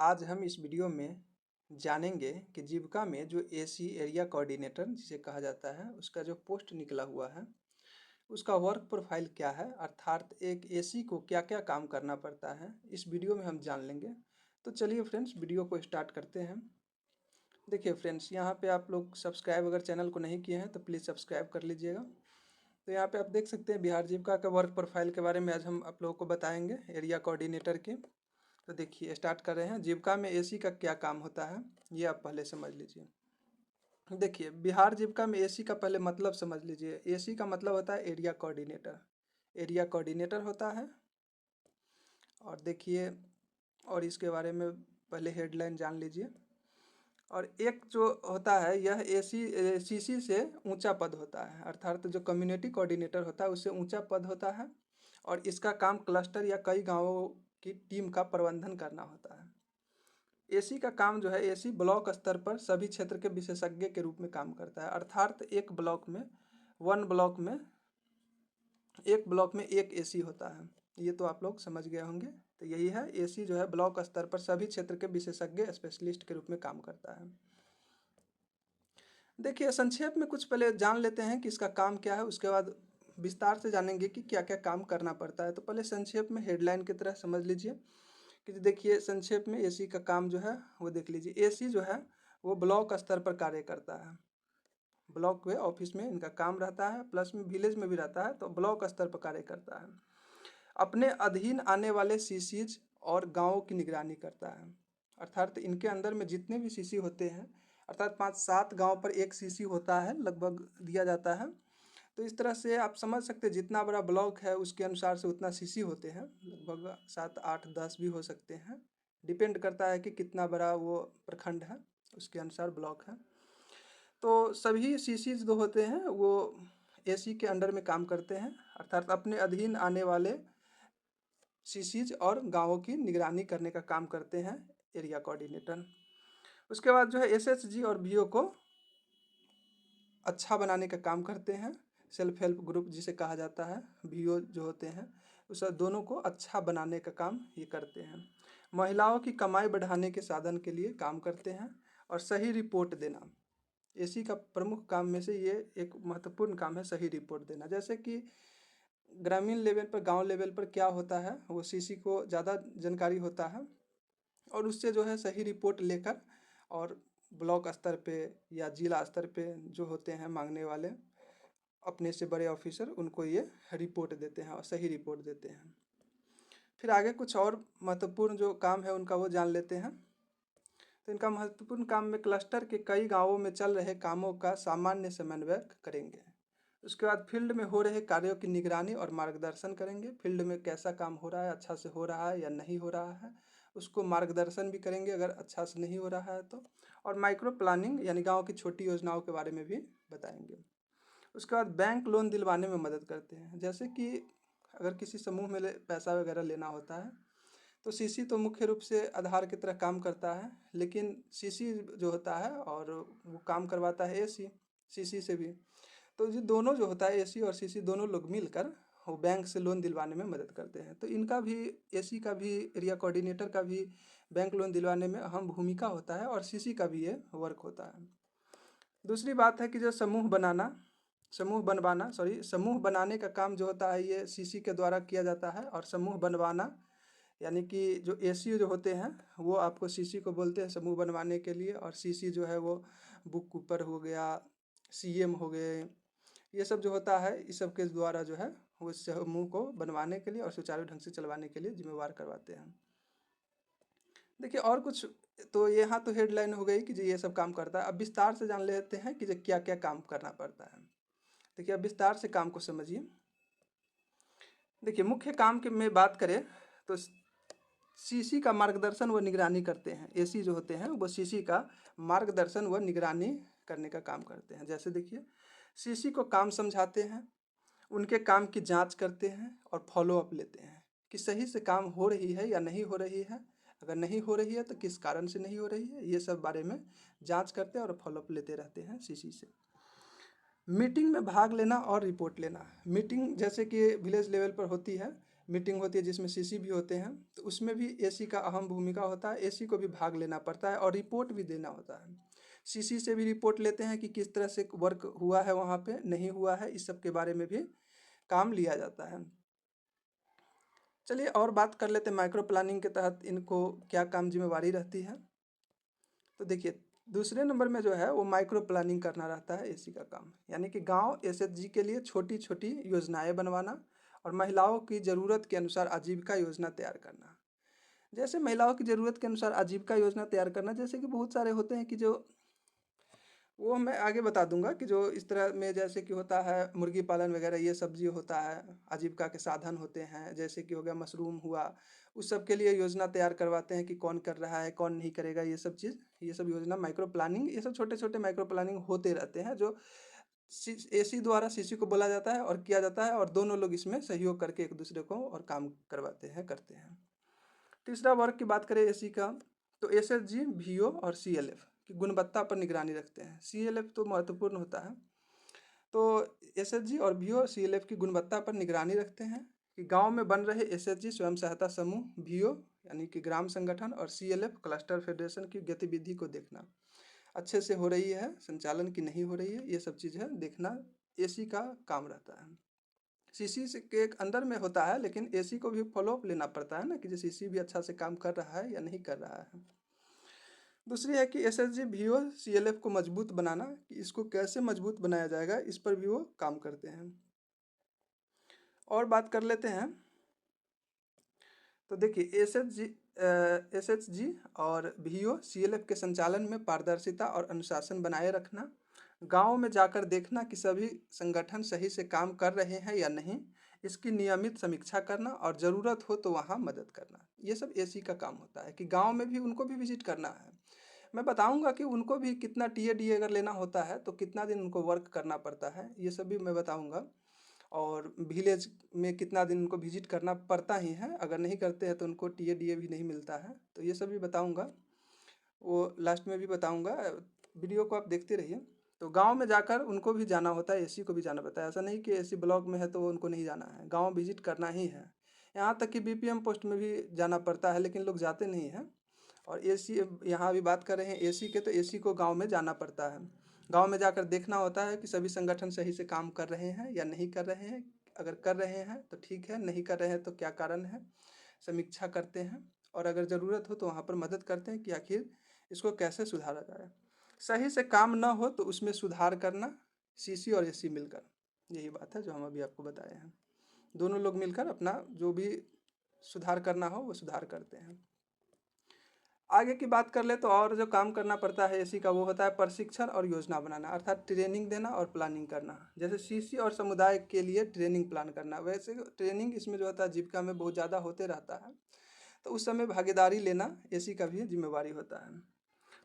आज हम इस वीडियो में जानेंगे कि जीविका में जो एसी एरिया कोऑर्डिनेटर जिसे कहा जाता है उसका जो पोस्ट निकला हुआ है उसका वर्क प्रोफाइल क्या है, अर्थात एक एसी को क्या क्या काम करना पड़ता है, इस वीडियो में हम जान लेंगे। तो चलिए फ्रेंड्स, वीडियो को स्टार्ट करते हैं। देखिए फ्रेंड्स, यहाँ पे आप लोग सब्सक्राइब अगर चैनल को नहीं किए हैं तो प्लीज़ सब्सक्राइब कर लीजिएगा। तो यहाँ पे आप देख सकते हैं बिहार जीविका का वर्क प्रोफाइल के बारे में आज हम आप लोगों को बताएंगे, एरिया कोऑर्डिनेटर के। तो देखिए स्टार्ट कर रहे हैं। जीविका में एसी का क्या काम होता है ये आप पहले समझ लीजिए। देखिए बिहार जीविका में एसी का पहले मतलब समझ लीजिए। एसी का मतलब होता है एरिया कोऑर्डिनेटर। एरिया कोऑर्डिनेटर होता है। और देखिए, और इसके बारे में पहले हेडलाइन जान लीजिए। और एक जो होता है यह एसी सीसी से ऊंचा पद होता है, अर्थात जो कम्युनिटी कोऑर्डिनेटर होता है उससे ऊंचा पद होता है। और इसका काम क्लस्टर या कई गांवों की टीम का प्रबंधन करना होता है। एसी का काम जो है, एसी ब्लॉक स्तर पर सभी क्षेत्र के विशेषज्ञ के रूप में काम करता है, अर्थात एक ब्लॉक में एक एसी होता है। ये तो आप लोग समझ गए होंगे। तो यही है, एसी जो है ब्लॉक स्तर पर सभी क्षेत्र के विशेषज्ञ स्पेशलिस्ट के रूप में काम करता है। देखिए संक्षेप में कुछ पहले जान लेते हैं कि इसका काम क्या है, उसके बाद विस्तार से जानेंगे कि क्या क्या काम करना पड़ता है। तो पहले संक्षेप में हेडलाइन की तरह समझ लीजिए कि देखिए संक्षेप में एसी का काम जो है वो देख लीजिए। एसी जो है वो ब्लॉक स्तर पर कार्य करता है। ब्लॉक में ऑफिस में इनका काम रहता है, प्लस में विलेज में भी रहता है, तो ब्लॉक स्तर पर कार्य करता है। अपने अधीन आने वाले सीसीज और गाँवों की निगरानी करता है, अर्थात इनके अंदर में जितने भी सीसी होते हैं, अर्थात 5-7 गांव पर एक सीसी होता है लगभग दिया जाता है। तो इस तरह से आप समझ सकते हैं जितना बड़ा ब्लॉक है उसके अनुसार से उतना सीसी होते हैं, लगभग 7-8-10 भी हो सकते हैं। डिपेंड करता है कि कितना बड़ा वो प्रखंड है, उसके अनुसार ब्लॉक है। तो सभी सीसी जो होते हैं वो एसी के अंडर में काम करते हैं, अर्थात अपने अधीन आने वाले सीसीज और गांवों की निगरानी करने का काम करते हैं एरिया कोऑर्डिनेटर। उसके बाद जो है एसएचजी और बीओ को अच्छा बनाने का काम करते हैं। सेल्फ हेल्प ग्रुप जिसे कहा जाता है, बीओ जो होते हैं उस दोनों को अच्छा बनाने का काम ये करते हैं। महिलाओं की कमाई बढ़ाने के साधन के लिए काम करते हैं और सही रिपोर्ट देना। एसी का प्रमुख काम में से ये एक महत्वपूर्ण काम है, सही रिपोर्ट देना। जैसे कि ग्रामीण लेवल पर, गांव लेवल पर क्या होता है, वो सीसी को ज़्यादा जानकारी होता है और उससे जो है सही रिपोर्ट लेकर और ब्लॉक स्तर पे या जिला स्तर पे जो होते हैं मांगने वाले अपने से बड़े ऑफिसर, उनको ये रिपोर्ट देते हैं और सही रिपोर्ट देते हैं। फिर आगे कुछ और महत्वपूर्ण जो काम है उनका वो जान लेते हैं। तो इनका महत्वपूर्ण काम में क्लस्टर के कई गांवों में चल रहे कामों का सामान्य समन्वय करेंगे। उसके बाद फील्ड में हो रहे कार्यों की निगरानी और मार्गदर्शन करेंगे। फील्ड में कैसा काम हो रहा है, अच्छा से हो रहा है या नहीं हो रहा है, उसको मार्गदर्शन भी करेंगे अगर अच्छा से नहीं हो रहा है तो। और माइक्रो प्लानिंग यानी गाँव की छोटी योजनाओं के बारे में भी बताएंगे। उसके बाद बैंक लोन दिलवाने में मदद करते हैं। जैसे कि अगर किसी समूह में पैसा वगैरह लेना होता है तो सीसी तो मुख्य रूप से आधार की तरह काम करता है, लेकिन सीसी जो होता है और वो काम करवाता है एसी सीसी से भी। तो ये दोनों जो होता है, एसी और सीसी दोनों लोग मिलकर वो बैंक से लोन दिलवाने में मदद करते हैं। तो इनका भी, एसी का भी, एरिया कोऑर्डिनेटर का भी बैंक लोन दिलवाने में अहम भूमिका होता है और सीसी का भी ये वर्क होता है। दूसरी बात है कि जो समूह बनाने का काम जो होता है ये सीसी के द्वारा किया जाता है। और समूह बनवाना यानी कि जो एसी जो होते हैं वो आपको सीसी को बोलते हैं समूह बनवाने के लिए, और सीसी जो है वो बुक कीपर हो गया, सीएम हो गए, ये सब जो होता है इस सब के द्वारा जो है वो समूह को बनवाने के लिए और सुचारू ढंग से चलवाने के लिए जिम्मेवार करवाते हैं। देखिए और कुछ, तो यहाँ तो हेडलाइन हो गई कि जो ये सब काम करता है। अब विस्तार से जान लेते हैं कि जो क्या क्या काम करना पड़ता है। देखिए अब विस्तार से काम को समझिए। देखिए मुख्य काम की में बात करें तो सीसी का मार्गदर्शन व निगरानी करते हैं। एसी जो होते हैं वो सीसी का मार्गदर्शन व निगरानी करने का काम करते हैं। जैसे देखिए सीसी को काम समझाते हैं, उनके काम की जांच करते हैं और फॉलो अप लेते हैं कि सही से काम हो रही है या नहीं हो रही है। अगर नहीं हो रही है तो किस कारण से नहीं हो रही है, ये सब बारे में जांच करते हैं और फॉलो अप लेते रहते हैं सीसी से। मीटिंग में भाग लेना और रिपोर्ट लेना। मीटिंग जैसे कि विलेज लेवल पर होती है, मीटिंग होती है जिसमें सीसी भी होते हैं, तो उसमें भी एसी का अहम भूमिका होता है। एसी को भी भाग लेना पड़ता है और रिपोर्ट भी देना होता है। सीसी से भी रिपोर्ट लेते हैं कि किस तरह से वर्क हुआ है, वहाँ पे नहीं हुआ है, इस सब के बारे में भी काम लिया जाता है। चलिए और बात कर लेते हैं माइक्रो प्लानिंग के तहत इनको क्या काम जिम्मेवारी रहती है। तो देखिए दूसरे नंबर में जो है वो माइक्रो प्लानिंग करना रहता है एसी का काम, यानी कि गांव एसएचजी के लिए छोटी छोटी योजनाएं बनवाना और महिलाओं की ज़रूरत के अनुसार आजीविका योजना तैयार करना। जैसे महिलाओं की ज़रूरत के अनुसार आजीविका योजना तैयार करना, जैसे कि बहुत सारे होते हैं कि जो वो मैं आगे बता दूंगा कि जो इस तरह में जैसे कि होता है मुर्गी पालन वगैरह, ये सब जो होता है आजीविका के साधन होते हैं, जैसे कि हो गया मशरूम हुआ, उस सब के लिए योजना तैयार करवाते हैं कि कौन कर रहा है कौन नहीं करेगा, ये सब चीज़, ये सब योजना माइक्रो प्लानिंग, ये सब छोटे छोटे माइक्रो प्लानिंग होते रहते हैं जो एसी द्वारा सीसी को बोला जाता है और किया जाता है, और दोनों लोग इसमें सहयोग करके एक दूसरे को और काम करवाते हैं करते हैं। तीसरा वर्ग की बात करें एसी का, तो एसएचजी वीओ और सीएलएफ की गुणवत्ता पर निगरानी रखते हैं। सीएलएफ तो महत्वपूर्ण होता है, तो एसएचजी और वीओ सीएलएफ की गुणवत्ता पर निगरानी रखते हैं कि गांव में बन रहे एसएचजी स्वयं सहायता समूह, वीओ यानी कि ग्राम संगठन, और सीएलएफ क्लस्टर फेडरेशन की गतिविधि को देखना अच्छे से हो रही है, संचालन की नहीं हो रही है, ये सब चीज़ें देखना एसी का काम रहता है। सीसी के अंदर में होता है, लेकिन एसी को भी फॉलोअप लेना पड़ता है ना कि जो सीसी भी अच्छा से काम कर रहा है या नहीं कर रहा है। दूसरी है कि एसएचजी वीओ सीएलएफ को मजबूत बनाना, कि इसको कैसे मजबूत बनाया जाएगा, इस पर भी वो काम करते हैं। और बात कर लेते हैं, तो देखिए एसएचजी और वीओ सीएलएफ के संचालन में पारदर्शिता और अनुशासन बनाए रखना, गांव में जाकर देखना कि सभी संगठन सही से काम कर रहे हैं या नहीं, इसकी नियमित समीक्षा करना और ज़रूरत हो तो वहां मदद करना, ये सब एसी का काम होता है कि गांव में भी उनको भी विजिट करना है। मैं बताऊंगा कि उनको भी कितना टीएडीए अगर लेना होता है तो कितना दिन उनको वर्क करना पड़ता है, ये सब भी मैं बताऊंगा। और विलेज में कितना दिन उनको विजिट करना पड़ता ही है, अगर नहीं करते हैं तो उनको टीएडीए भी नहीं मिलता है, तो ये सब भी बताऊंगा, वो लास्ट में भी बताऊंगा। वीडियो को आप देखते रहिए। तो गांव में जाकर उनको भी जाना होता है, एसी को भी जाना पड़ता है, ऐसा नहीं कि एसी ब्लॉक में है तो उनको नहीं जाना है, गांव विजिट करना ही है। यहाँ तक कि बीपीएम पोस्ट में भी जाना पड़ता है, लेकिन लोग जाते नहीं हैं। और एसी, यहाँ अभी बात कर रहे हैं एसी के, तो एसी को गांव में जाना पड़ता है, गांव में जाकर देखना होता है कि सभी संगठन सही से काम कर रहे हैं या नहीं कर रहे हैं, अगर कर रहे हैं तो ठीक है, नहीं कर रहे हैं तो क्या कारण है, समीक्षा करते हैं, और अगर ज़रूरत हो तो वहाँ पर मदद करते हैं कि आखिर इसको कैसे सुधारा जाए। सही से काम ना हो तो उसमें सुधार करना, सीसी और एसी मिलकर, यही बात है जो हम अभी आपको बताए हैं। दोनों लोग मिलकर अपना जो भी सुधार करना हो वो सुधार करते हैं। आगे की बात कर ले तो और जो काम करना पड़ता है एसी का वो होता है प्रशिक्षण और योजना बनाना, अर्थात ट्रेनिंग देना और प्लानिंग करना। जैसे सीसी और समुदाय के लिए ट्रेनिंग प्लान करना, वैसे ट्रेनिंग इसमें जो होता है जीविका में बहुत ज़्यादा होते रहता है, तो उस समय भागीदारी लेना एसी का भी जिम्मेवारी होता है।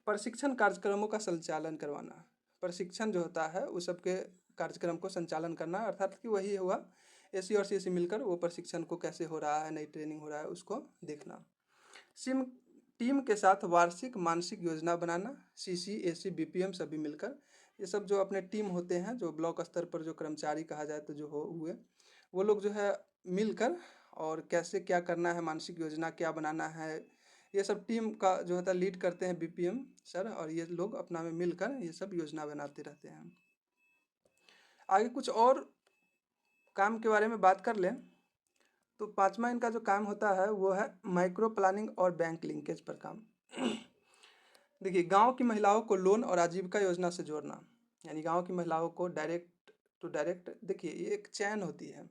प्रशिक्षण कार्यक्रमों का संचालन करवाना, प्रशिक्षण जो होता है उस सबके कार्यक्रम को संचालन करना, अर्थात कि वही हुआ एसी और सीसी मिलकर वो प्रशिक्षण को कैसे हो रहा है, नई ट्रेनिंग हो रहा है, उसको देखना। सिम टीम के साथ वार्षिक मानसिक योजना बनाना, सीसी एसी बीपीएम सभी मिलकर, ये सब जो अपने टीम होते हैं, जो ब्लॉक स्तर पर जो कर्मचारी कहा जाए तो जो हो हुए, वो लोग जो है मिलकर और कैसे क्या करना है, मानसिक योजना क्या बनाना है, ये सब टीम का जो होता है लीड करते हैं बीपीएम सर, और ये लोग अपना में मिलकर ये सब योजना बनाते रहते हैं। आगे कुछ और काम के बारे में बात कर लें, तो पांचवा इनका जो काम होता है वो है माइक्रो प्लानिंग और बैंक लिंकेज पर काम। देखिए गांव की महिलाओं को लोन और आजीविका योजना से जोड़ना, यानी गांव की महिलाओं को डायरेक्ट टू डायरेक्ट, देखिए ये एक चैन होती है,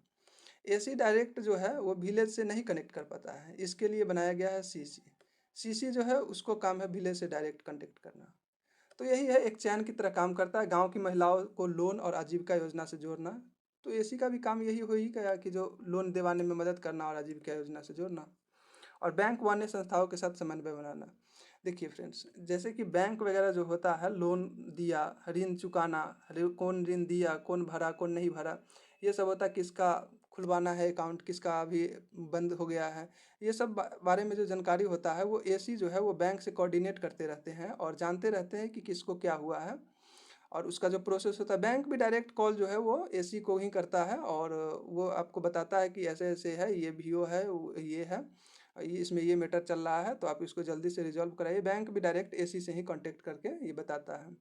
एसी डायरेक्ट जो है वो विलेज से नहीं कनेक्ट कर पाता है, इसके लिए बनाया गया है सीसी। सीसी जो है उसको काम है विलेज से डायरेक्ट कनेक्ट करना, तो यही है, एक चैन की तरह काम करता है, गांव की महिलाओं को लोन और आजीविका योजना से जोड़ना। तो एसी का भी काम यही हो ही गया कि जो लोन दिवाने में मदद करना और आजीविका योजना से जोड़ना, और बैंक व अन्य संस्थाओं के साथ समन्वय बनाना। देखिए फ्रेंड्स, जैसे कि बैंक वगैरह जो होता है, लोन दिया, ऋण चुकाना, कौन ऋण दिया, कौन भरा, कौन नहीं भरा, ये सब होता है, किसका खुलवाना है अकाउंट, किसका अभी बंद हो गया है, ये सब बारे में जो जानकारी होता है वो एसी जो है वो बैंक से कोऑर्डिनेट करते रहते हैं और जानते रहते हैं कि किसको क्या हुआ है, और उसका जो प्रोसेस होता है, बैंक भी डायरेक्ट कॉल जो है वो एसी को ही करता है, और वो आपको बताता है कि ऐसे ऐसे है, ये वीओ है, ये है, इसमें ये मैटर चल रहा है, तो आप इसको जल्दी से रिजॉल्व कराइए। बैंक भी डायरेक्ट एसी से ही कांटेक्ट करके ये बताता है,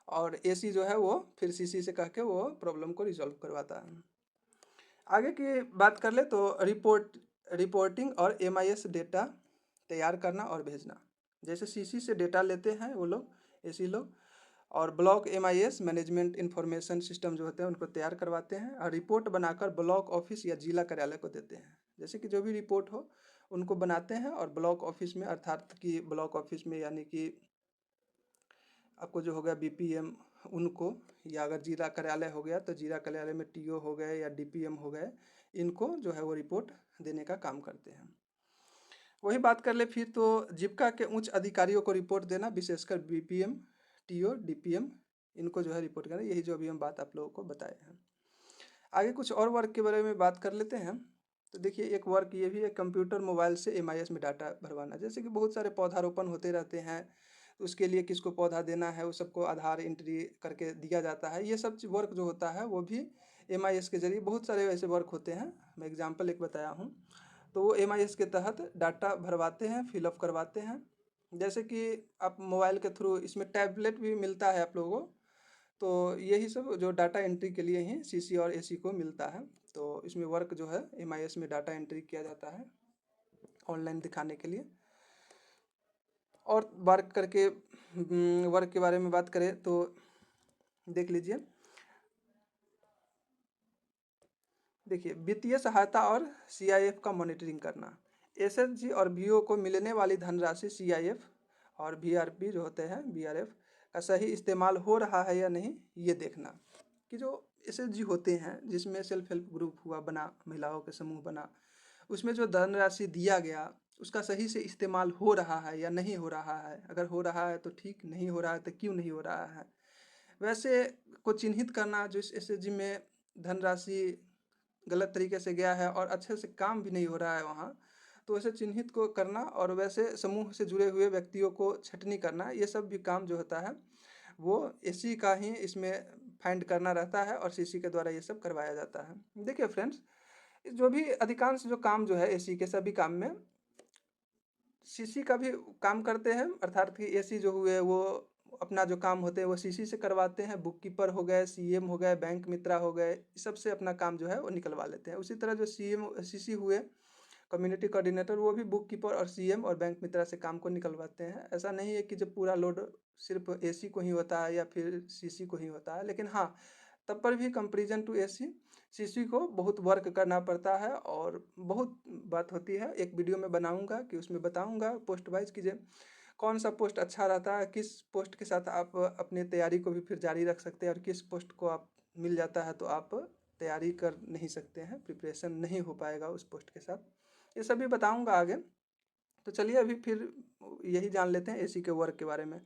और एसी जो है वो फिर सीसी से कह के वो प्रॉब्लम को रिजॉल्व करवाता है। आगे की बात कर ले तो रिपोर्टिंग और एमआईएस डेटा तैयार करना और भेजना। जैसे सीसी से डेटा लेते हैं वो लोग, एसी लोग, और block MIS management information system जो होते हैं उनको तैयार करवाते हैं, और रिपोर्ट बनाकर ब्लॉक ऑफिस या जिला कार्यालय को देते हैं। जैसे कि जो भी रिपोर्ट हो उनको बनाते हैं और ब्लॉक ऑफिस में, अर्थात कि ब्लॉक ऑफिस में यानी कि आपको जो हो गया बीपीएम उनको, या अगर जिला कार्यालय हो गया तो जिला कार्यालय में टीओ हो गए या डीपीएम हो गए, इनको जो है वो रिपोर्ट देने का काम करते हैं। वही बात कर ले फिर तो जीविका के उच्च अधिकारियों को रिपोर्ट देना, विशेषकर बीपीएम, टीओ, डीपीएम, इनको जो है रिपोर्ट करना। यही जो अभी हम बात आप लोगों को बताए हैं। आगे कुछ और वर्क के बारे में बात कर लेते हैं। तो देखिए एक वर्क ये भी है, कंप्यूटर मोबाइल से एमआईएस में डाटा भरवाना। जैसे कि बहुत सारे पौधारोपण होते रहते हैं, तो उसके लिए किसको पौधा देना है वो सबको आधार एंट्री करके दिया जाता है। ये सब वर्क जो होता है वो भी एमआईएस के जरिए, बहुत सारे ऐसे वर्क होते हैं, मैं एग्जाम्पल एक बताया हूँ, तो वो एमआईएस के तहत डाटा भरवाते हैं, फिलअप करवाते हैं। जैसे कि आप मोबाइल के थ्रू, इसमें टैबलेट भी मिलता है आप लोगों को, तो यही सब जो डाटा एंट्री के लिए ही सीसी और एसी को मिलता है। तो इसमें वर्क जो है एमआईएस में डाटा एंट्री किया जाता है ऑनलाइन दिखाने के लिए। और वर्क करके वर्क के बारे में बात करें तो देख लीजिए। देखिए वित्तीय सहायता और सीआईएफ का मॉनिटरिंग करना। एसएचजी और बीओ को मिलने वाली धनराशि सीआईएफ और वीआरपी जो होते हैं, वीआरएफ का सही इस्तेमाल हो रहा है या नहीं, ये देखना। कि जो एसएचजी होते हैं, जिसमें सेल्फ हेल्प ग्रुप हुआ बना, महिलाओं के समूह बना, उसमें जो धनराशि दिया गया उसका सही से इस्तेमाल हो रहा है या नहीं हो रहा है। अगर हो रहा है तो ठीक, नहीं हो रहा है तो क्यों नहीं हो रहा है। वैसे को चिन्हित करना, जो इस एसएचजी में धनराशि गलत तरीके से गया है और अच्छे से काम भी नहीं हो रहा है वहाँ, तो वैसे चिन्हित को करना, और वैसे समूह से जुड़े हुए व्यक्तियों को छटनी करना, ये सब भी काम जो होता है वो एसी का ही इसमें फाइंड करना रहता है, और सीसी के द्वारा ये सब करवाया जाता है। देखिए फ्रेंड्स, जो भी अधिकांश जो काम जो है एसी के सभी काम में सीसी का भी काम करते हैं, अर्थात कि एसी जो हुए वो अपना जो काम होते हैं वो सीसी से करवाते हैं। बुक कीपर हो गए, सीएम हो गए, बैंक मित्रा हो गए, इस सब से अपना काम जो है वो निकलवा लेते हैं। उसी तरह जो सीसी हुए कम्युनिटी कोऑर्डिनेटर, वो भी बुक कीपर और सीएम और बैंक मित्रा से काम को निकलवाते हैं। ऐसा नहीं है कि जो पूरा लोड सिर्फ एसी को ही होता है या फिर सीसी को ही होता है, लेकिन हाँ, तब पर भी कंपेरिजन टू एसी सीसी को बहुत वर्क करना पड़ता है, और बहुत बात होती है। एक वीडियो में बनाऊंगा कि उसमें बताऊंगा पोस्ट वाइज कीजिए कौन सा पोस्ट अच्छा रहता है, किस पोस्ट के साथ आप अपनी तैयारी को भी फिर जारी रख सकते हैं, और किस पोस्ट को आप मिल जाता है तो आप तैयारी कर नहीं सकते हैं, प्रिपरेशन नहीं हो पाएगा उस पोस्ट के साथ। ये सभी बताऊंगा आगे। तो चलिए अभी फिर यही जान लेते हैं एसी के वर्क के बारे में।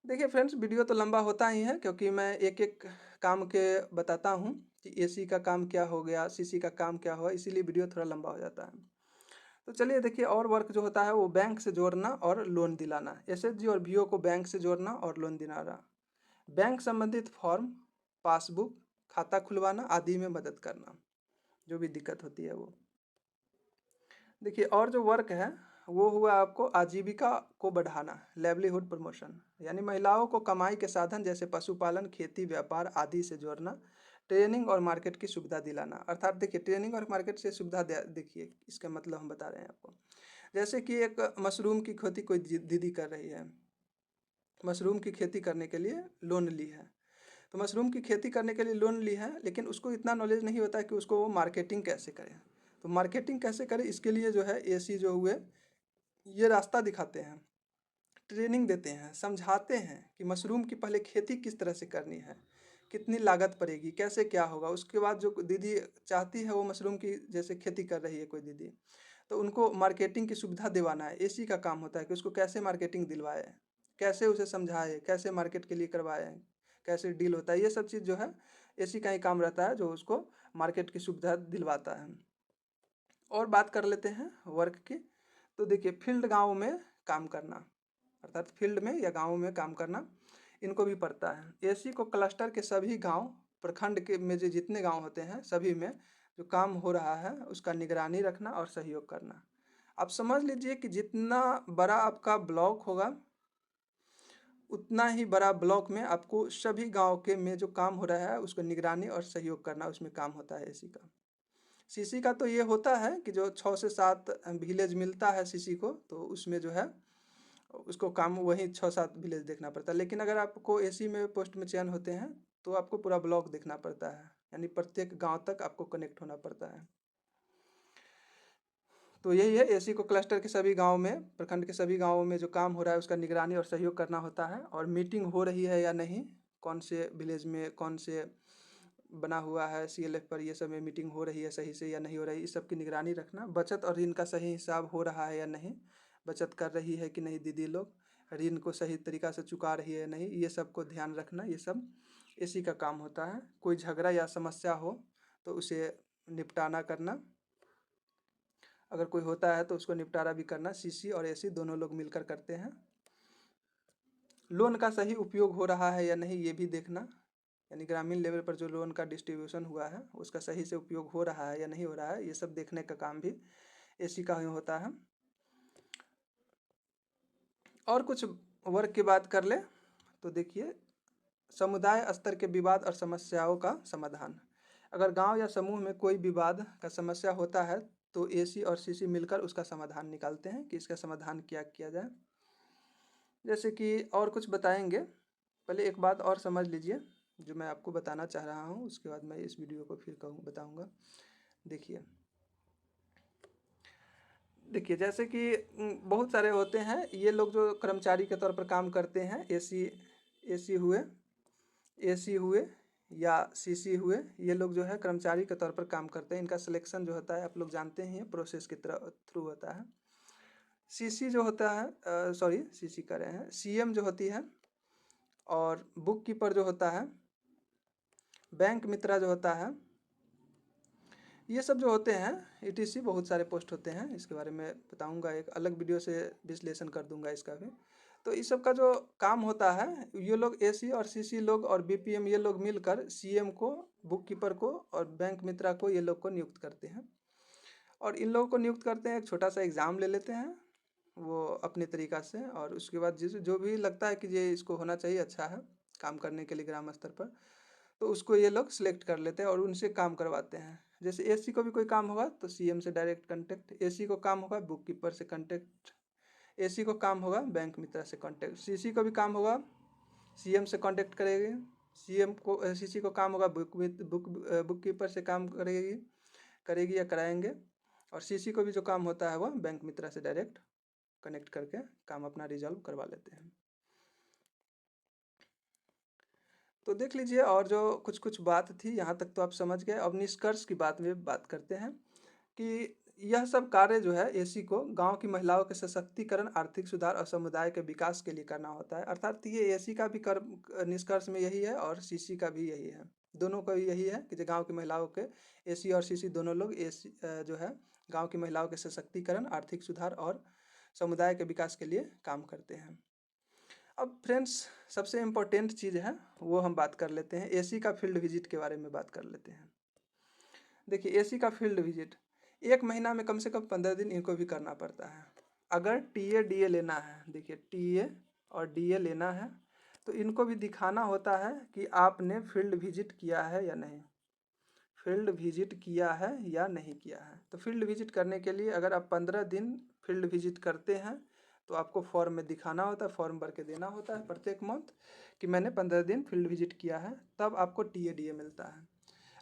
देखिए फ्रेंड्स, वीडियो तो लंबा होता ही है, क्योंकि मैं एक एक काम के बताता हूँ कि एसी का काम क्या हो गया, सीसी का काम क्या हुआ, इसीलिए वीडियो थोड़ा लंबा हो जाता है। तो चलिए देखिए, और वर्क जो होता है वो बैंक से जोड़ना और लोन दिलाना। एसएचजी और बीओ को बैंक से जोड़ना और लोन दिलाना, बैंक संबंधित फॉर्म, पासबुक, खाता खुलवाना आदि में मदद करना, जो भी दिक्कत होती है वो। देखिए और जो वर्क है वो हुआ आपको आजीविका को बढ़ाना, लेवलीहुड प्रमोशन, यानी महिलाओं को कमाई के साधन जैसे पशुपालन, खेती, व्यापार आदि से जोड़ना। ट्रेनिंग और मार्केट की सुविधा दिलाना, अर्थात देखिए ट्रेनिंग और मार्केट से सुविधा देखिए इसका मतलब हम बता रहे हैं आपको। जैसे कि एक मशरूम की खेती कोई दीदी कर रही है, मशरूम की खेती करने के लिए लोन ली है। तो मशरूम की खेती करने के लिए लोन ली है, लेकिन उसको इतना नॉलेज नहीं होता है कि उसको वो मार्केटिंग कैसे करे। तो मार्केटिंग कैसे करे, इसके लिए जो है एसी जो हुए ये रास्ता दिखाते हैं, ट्रेनिंग देते हैं, समझाते हैं कि मशरूम की पहले खेती किस तरह से करनी है, कितनी लागत पड़ेगी, कैसे क्या होगा। उसके बाद जो दीदी चाहती है वो मशरूम की जैसे खेती कर रही है कोई दीदी, तो उनको मार्केटिंग की सुविधा दिलवाना है। एसी का काम होता है कि उसको कैसे मार्केटिंग दिलवाए, कैसे उसे समझाए, कैसे मार्केट के लिए करवाए, कैसे डील होता है, ये सब चीज़ जो है एसी का ही काम रहता है, जो उसको मार्केट की सुविधा दिलवाता है। और बात कर लेते हैं वर्क की। तो देखिए फील्ड गाँव में काम करना, अर्थात फील्ड में या गाँव में काम करना। इनको भी पड़ता है। एसी को क्लस्टर के सभी गांव, प्रखंड के में जो जितने गांव होते हैं सभी में जो काम हो रहा है उसका निगरानी रखना और सहयोग करना। आप समझ लीजिए कि जितना बड़ा आपका ब्लॉक होगा उतना ही बड़ा ब्लॉक में आपको सभी गांव के में जो काम हो रहा है उसको निगरानी और सहयोग करना उसमें काम होता है एसी का। सीसी का तो ये होता है कि जो 6 से 7 विलेज मिलता है सीसी को, तो उसमें जो है उसको काम वही 6-7 विलेज देखना पड़ता है। लेकिन अगर आपको एसी में पोस्ट में चयन होते हैं तो आपको पूरा ब्लॉक देखना पड़ता है, यानी प्रत्येक गांव तक आपको कनेक्ट होना पड़ता है। तो यही है, एसी को क्लस्टर के सभी गांव में, प्रखंड के सभी गांवों में जो काम हो रहा है उसका निगरानी और सहयोग करना होता है। और मीटिंग हो रही है या नहीं, कौन से विलेज में कौन से बना हुआ है सीएलएफ पर, ये सब में मीटिंग हो रही है सही से या नहीं हो रही, इस सब की निगरानी रखना। बचत और ऋण का सही हिसाब हो रहा है या नहीं, बचत कर रही है कि नहीं दीदी लोग, ऋण को सही तरीका से चुका रही है नहीं, ये सब को ध्यान रखना, ये सब एसी का काम होता है। कोई झगड़ा या समस्या हो तो उसे निपटाना करना, अगर कोई होता है तो उसको निपटारा भी करना, सीसी और एसी दोनों लोग मिलकर करते हैं। लोन का सही उपयोग हो रहा है या नहीं ये भी देखना, यानी ग्रामीण लेवल पर जो लोन का डिस्ट्रीब्यूशन हुआ है उसका सही से उपयोग हो रहा है या नहीं हो रहा है, ये सब देखने का काम भी एसी का ही होता है। और कुछ वर्ग की बात कर ले तो देखिए, समुदाय स्तर के विवाद और समस्याओं का समाधान। अगर गांव या समूह में कोई विवाद का समस्या होता है तो एसी और सीसी मिलकर उसका समाधान निकालते हैं कि इसका समाधान क्या किया जाए। जैसे कि और कुछ बताएंगे, पहले एक बात और समझ लीजिए जो मैं आपको बताना चाह रहा हूँ, उसके बाद मैं इस वीडियो को फिर बताऊँगा। देखिए देखिए जैसे कि बहुत सारे होते हैं ये लोग जो कर्मचारी के तौर पर काम करते हैं, एसी हुए या सीसी हुए, ये लोग जो है कर्मचारी के तौर पर काम करते हैं। इनका सिलेक्शन जो होता है आप लोग जानते ही हैं, प्रोसेस के थ्रू होता है। सीसी जो होता है, सॉरी सीसी कर रहे हैं, सीएम जो होती है, और बुक कीपर जो होता है, बैंक मित्रा जो होता है, ये सब जो होते हैं ईटीसी बहुत सारे पोस्ट होते हैं, इसके बारे में बताऊंगा, एक अलग वीडियो से विश्लेषण कर दूंगा इसका भी। तो इस सब का जो काम होता है, ये लोग एसी और सीसी लोग और बीपीएम ये लोग मिलकर सीएम को, बुक कीपर को और बैंक मित्रा को, ये लोग को नियुक्त करते हैं। और इन लोगों को नियुक्त करते हैं, एक छोटा सा एग्ज़ाम ले लेते हैं वो अपने तरीक़ा से, और उसके बाद जो भी लगता है कि ये इसको होना चाहिए, अच्छा है काम करने के लिए ग्राम स्तर पर, तो उसको ये लोग सिलेक्ट कर लेते हैं और उनसे काम करवाते हैं। जैसे एसी को भी कोई काम होगा तो सीएम से डायरेक्ट कांटेक्ट, एसी को काम होगा बुक कीपर से कांटेक्ट, एसी को काम होगा बैंक मित्रा से कांटेक्ट, सीसी को भी काम होगा सीएम से कांटेक्ट करेगी, सीएम को सीसी को काम होगा बुक कीपर से काम करेगी या कराएंगे, और सीसी को भी जो काम होता है वह बैंक मित्रा से डायरेक्ट कनेक्ट करके काम अपना रिजॉल्व करवा लेते हैं। तो देख लीजिए, और जो कुछ कुछ बात थी यहाँ तक तो आप समझ गए। अब निष्कर्ष की बात में बात करते हैं कि यह सब कार्य जो है एसी को गांव की महिलाओं के सशक्तिकरण, आर्थिक सुधार और समुदाय के विकास के लिए करना होता है। अर्थात ये एसी का भी निष्कर्ष में यही है और सीसी का भी यही है, दोनों का यही है कि जो गाँव की महिलाओं के, एसी और सीसी दोनों लोग एसी जो है गाँव की महिलाओं के सशक्तिकरण, आर्थिक सुधार और समुदाय के विकास के लिए काम करते हैं। अब फ्रेंड्स सबसे इम्पोर्टेंट चीज़ है वो हम बात कर लेते हैं, एसी का फील्ड विजिट के बारे में बात कर लेते हैं। देखिए एसी का फील्ड विजिट 1 महीना में कम से कम 15 दिन इनको भी करना पड़ता है। अगर टीए डीए लेना है, देखिए टीए और डीए लेना है तो इनको भी दिखाना होता है कि आपने फील्ड विजिट किया है या नहीं, फील्ड विजिट किया है या नहीं किया है। तो फील्ड विजिट करने के लिए अगर आप 15 दिन फील्ड विजिट करते हैं तो आपको फॉर्म में दिखाना होता है, फॉर्म भर के देना होता है प्रत्येक मंथ कि मैंने 15 दिन फील्ड विजिट किया है, तब आपको टीए डीए मिलता है।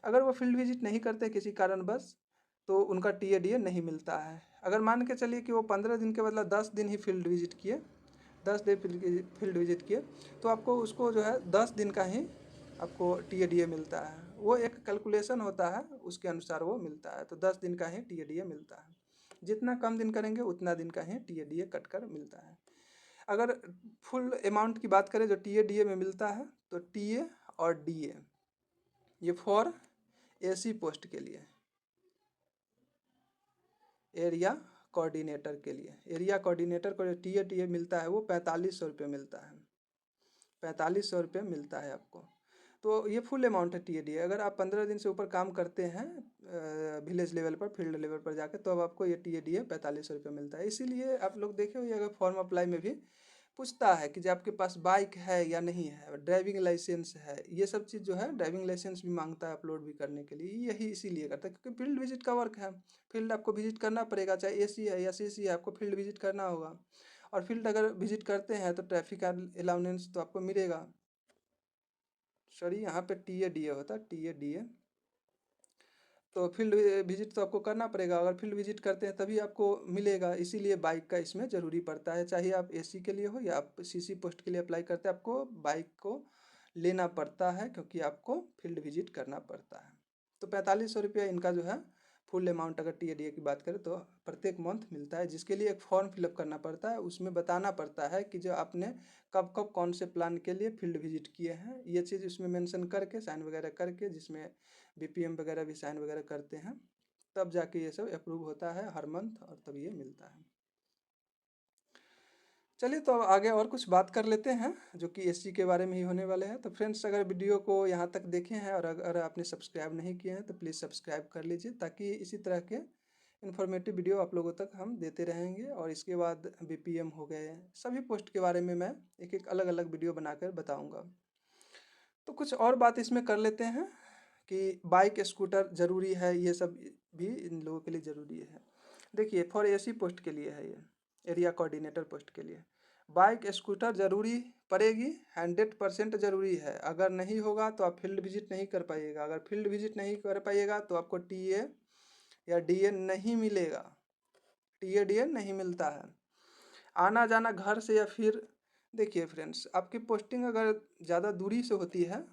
अगर वो फील्ड विजिट नहीं करते किसी कारणवश तो उनका टीए डीए नहीं मिलता है। अगर मान के चलिए कि वो 15 दिन के बदला 10 दिन ही फील्ड विजिट किए, 10 दिन फील्ड विजिट किए, तो आपको उसको जो है 10 दिन का ही आपको टीए डीए मिलता है। वो एक कैलकुलेशन होता है, उसके अनुसार वो मिलता है। तो 10 दिन का ही टीए डीए मिलता है, जितना कम दिन करेंगे उतना दिन का ही टीए डीए कट कर मिलता है। अगर फुल अमाउंट की बात करें जो टीए डीए में मिलता है, तो टीए और डीए ये फॉर एसी पोस्ट के लिए, एरिया कोऑर्डिनेटर के लिए, एरिया कोऑर्डिनेटर को जो टीए टीए मिलता है वो 4500 रुपये मिलता है, 4500 रुपये मिलता है आपको। तो ये फुल अमाउंट है TADA। अगर आप 15 दिन से ऊपर काम करते हैं विलेज लेवल पर, फील्ड लेवल पर जाकर, तो अब आपको ये TADA 4500 रुपये मिलता है। इसीलिए आप लोग देखे हो, ये अगर फॉर्म अप्लाई में भी पूछता है कि जो आपके पास बाइक है या नहीं है, ड्राइविंग लाइसेंस है, ये सब चीज़ जो है ड्राइविंग लाइसेंस भी मांगता है अपलोड भी करने के लिए। यही इसीलिए करता है क्योंकि फील्ड विजिट का वर्क है। फील्ड आपको विजिट करना पड़ेगा, चाहे AC है या CC है, आपको फील्ड विजिट करना होगा। और फील्ड अगर विजिट करते हैं तो ट्रैफिक अलाउंस तो आपको मिलेगा। सॉरी, यहाँ पे TADA होता है, TADA। तो फील्ड विजिट तो आपको करना पड़ेगा। अगर फील्ड विजिट करते हैं तभी आपको मिलेगा, इसीलिए बाइक का इसमें ज़रूरी पड़ता है। चाहे आप AC के लिए हो या आप CC पोस्ट के लिए अप्लाई करते हैं, आपको बाइक को लेना पड़ता है क्योंकि आपको फील्ड विजिट करना पड़ता है। तो 4500 रुपया इनका जो है फुल अमाउंट, अगर TADA की बात करें तो प्रत्येक मंथ मिलता है, जिसके लिए एक फॉर्म फिलअप करना पड़ता है। उसमें बताना पड़ता है कि जो आपने कब कब कौन से प्लान के लिए फील्ड विजिट किए हैं, ये चीज़ उसमें मेंशन करके, साइन वगैरह करके, जिसमें BPM वगैरह भी साइन वगैरह करते हैं, तब जाके ये सब अप्रूव होता है हर मंथ, और तब ये मिलता है। चलिए, तो अब आगे और कुछ बात कर लेते हैं जो कि SC के बारे में ही होने वाले हैं। तो फ्रेंड्स, अगर वीडियो को यहाँ तक देखे हैं और अगर आपने सब्सक्राइब नहीं किए हैं तो प्लीज़ सब्सक्राइब कर लीजिए, ताकि इसी तरह के इन्फॉर्मेटिव वीडियो आप लोगों तक हम देते रहेंगे। और इसके बाद BPM हो गए, सभी पोस्ट के बारे में मैं एक एक अलग अलग वीडियो बनाकर बताऊँगा। तो कुछ और बात इसमें कर लेते हैं कि बाइक स्कूटर ज़रूरी है, ये सब भी इन लोगों के लिए ज़रूरी है। देखिए, फॉर AC पोस्ट के लिए है ये, एरिया कोऑर्डिनेटर पोस्ट के लिए बाइक स्कूटर ज़रूरी पड़ेगी, 100% ज़रूरी है। अगर नहीं होगा तो आप फील्ड विजिट नहीं कर पाइएगा। अगर फील्ड विजिट नहीं कर पाइएगा तो आपको TA या DA नहीं मिलेगा, TADA नहीं मिलता है। आना जाना घर से, या फिर देखिए फ्रेंड्स, आपकी पोस्टिंग अगर ज़्यादा दूरी से होती है,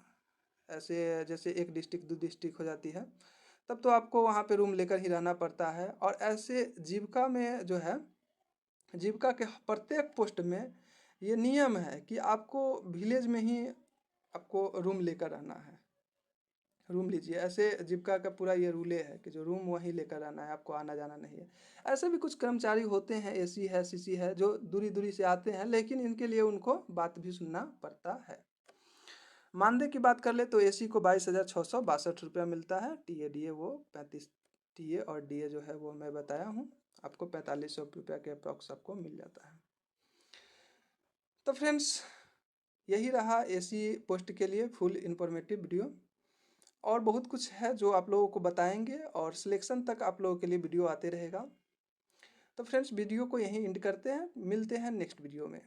ऐसे जैसे एक डिस्ट्रिक्ट 2 डिस्ट्रिक्ट हो जाती है, तब तो आपको वहाँ पे रूम लेकर ही रहना पड़ता है। और ऐसे जीविका में जो है, जीविका के प्रत्येक पोस्ट में ये नियम है कि आपको विलेज में ही आपको रूम लेकर रहना है। रूम लीजिए, ऐसे जीविका का पूरा ये रूले है कि जो रूम वहीं लेकर आना है, आपको आना जाना नहीं है। ऐसे भी कुछ कर्मचारी होते हैं, AC है, CC है, जो दूरी दूरी से आते हैं, लेकिन इनके लिए उनको बात भी सुनना पड़ता है। मानदेय की बात कर ले तो AC को 22,662 रुपया मिलता है। TADA वो 35, TA और DA जो है वो मैं बताया हूँ, आपको 4500 रुपया के अप्रॉक्स आपको मिल जाता है। तो फ्रेंड्स, यही रहा AC पोस्ट के लिए फुल इन्फॉर्मेटिव वीडियो। और बहुत कुछ है जो आप लोगों को बताएंगे, और सिलेक्शन तक आप लोगों के लिए वीडियो आते रहेगा। तो फ्रेंड्स, वीडियो को यहीं एंड करते हैं, मिलते हैं नेक्स्ट वीडियो में।